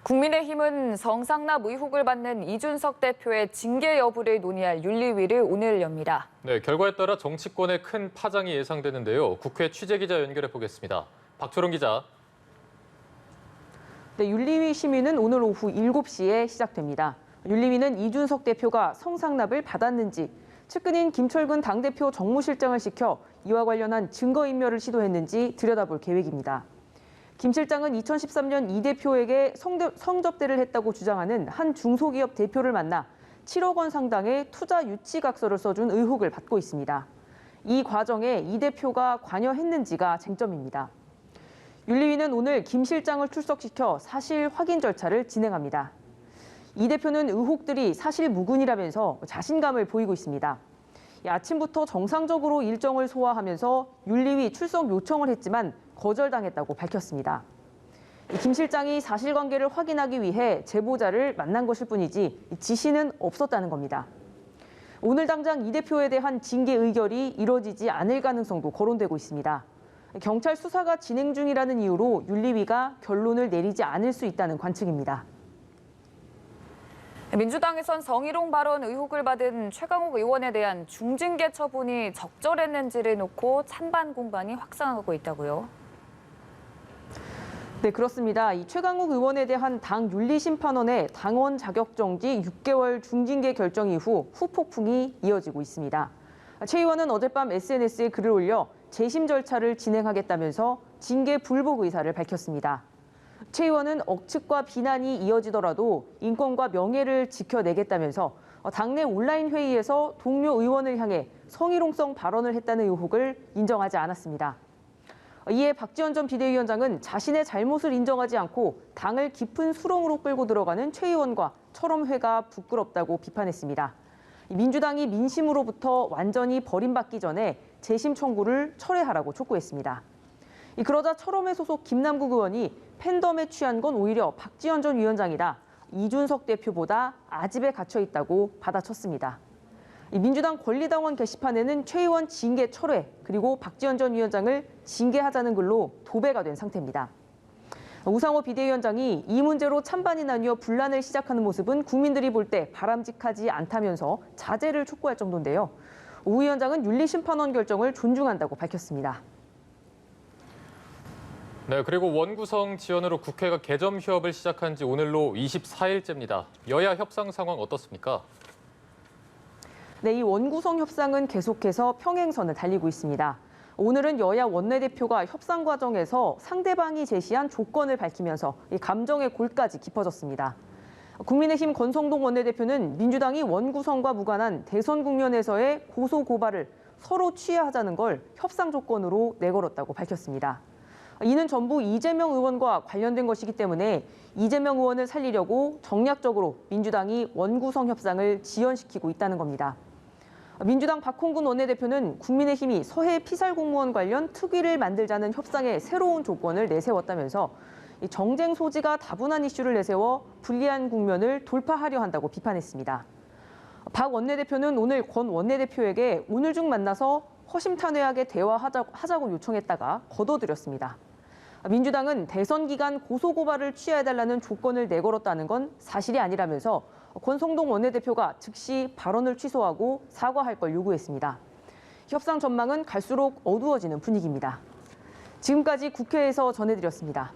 국민의힘은 성상납 의혹을 받는 이준석 대표의 징계 여부를 논의할 윤리위를 오늘 엽니다. 네, 결과에 따라 정치권에 큰 파장이 예상되는데요. 국회 취재기자 연결해 보겠습니다. 박초롱 기자. 네, 윤리위 심의는 오늘 오후 7시에 시작됩니다. 윤리위는 이준석 대표가 성상납을 받았는지, 측근인 김철근 당대표 정무실장을 시켜 이와 관련한 증거인멸을 시도했는지 들여다볼 계획입니다. 김 실장은 2013년 이 대표에게 성접대를 했다고 주장하는 한 중소기업 대표를 만나 7억 원 상당의 투자 유치각서를 써준 의혹을 받고 있습니다. 이 과정에 이 대표가 관여했는지가 쟁점입니다. 윤리위는 오늘 김 실장을 출석시켜 사실 확인 절차를 진행합니다. 이 대표는 의혹들이 사실 무근이라면서 자신감을 보이고 있습니다. 아침부터 정상적으로 일정을 소화하면서 윤리위 출석 요청을 했지만 거절당했다고 밝혔습니다. 김 실장이 사실관계를 확인하기 위해 제보자를 만난 것일 뿐이지 지시는 없었다는 겁니다. 오늘 당장 이 대표에 대한 징계 의결이 이뤄지지 않을 가능성도 거론되고 있습니다. 경찰 수사가 진행 중이라는 이유로 윤리위가 결론을 내리지 않을 수 있다는 관측입니다. 민주당에선 성희롱 발언 의혹을 받은 최강욱 의원에 대한 중징계 처분이 적절했는지를 놓고 찬반 공방이 확산하고 있다고요. 네, 그렇습니다. 이 최강욱 의원에 대한 당 윤리심판원의 당원 자격 정지 6개월 중징계 결정 이후 후폭풍이 이어지고 있습니다. 최 의원은 어젯밤 SNS에 글을 올려 재심 절차를 진행하겠다면서 징계 불복 의사를 밝혔습니다. 최 의원은 억측과 비난이 이어지더라도 인권과 명예를 지켜내겠다면서 당내 온라인 회의에서 동료 의원을 향해 성희롱성 발언을 했다는 의혹을 인정하지 않았습니다. 이에 박지원 전 비대위원장은 자신의 잘못을 인정하지 않고 당을 깊은 수렁으로 끌고 들어가는 최 의원과 철험회가 부끄럽다고 비판했습니다. 민주당이 민심으로부터 완전히 버림받기 전에 재심 청구를 철회하라고 촉구했습니다. 그러자 철험회 소속 김남국 의원이 팬덤에 취한 건 오히려 박지원 전 위원장이다. 이준석 대표보다 아집에 갇혀 있다고 받아쳤습니다. 민주당 권리당원 게시판에는 최 의원 징계 철회 그리고 박지원 전 위원장을 징계하자는 글로 도배가 된 상태입니다. 우상호 비대위원장이 이 문제로 찬반이 나뉘어 분란을 시작하는 모습은 국민들이 볼 때 바람직하지 않다면서 자제를 촉구할 정도인데요. 우 위원장은 윤리심판원 결정을 존중한다고 밝혔습니다. 네, 그리고 원구성 지연으로 국회가 개점 휴업을 시작한 지 오늘로 24일째입니다. 여야 협상 상황 어떻습니까? 네, 이 원구성 협상은 계속해서 평행선을 달리고 있습니다. 오늘은 여야 원내대표가 협상 과정에서 상대방이 제시한 조건을 밝히면서 이 감정의 골까지 깊어졌습니다. 국민의힘 권성동 원내대표는 민주당이 원구성과 무관한 대선 국면에서의 고소 고발을 서로 취하하자는 걸 협상 조건으로 내걸었다고 밝혔습니다. 이는 전부 이재명 의원과 관련된 것이기 때문에 이재명 의원을 살리려고 정략적으로 민주당이 원구성 협상을 지연시키고 있다는 겁니다. 민주당 박홍근 원내대표는 국민의힘이 서해 피살 공무원 관련 특위를 만들자는 협상에 새로운 조건을 내세웠다면서 정쟁 소지가 다분한 이슈를 내세워 불리한 국면을 돌파하려 한다고 비판했습니다. 박 원내대표는 오늘 권 원내대표에게 오늘 중 만나서 허심탄회하게 대화하자고 요청했다가 거둬들였습니다. 민주당은 대선 기간 고소고발을 취하해달라는 조건을 내걸었다는 건 사실이 아니라면서 권성동 원내대표가 즉시 발언을 취소하고 사과할 걸 요구했습니다. 협상 전망은 갈수록 어두워지는 분위기입니다. 지금까지 국회에서 전해드렸습니다.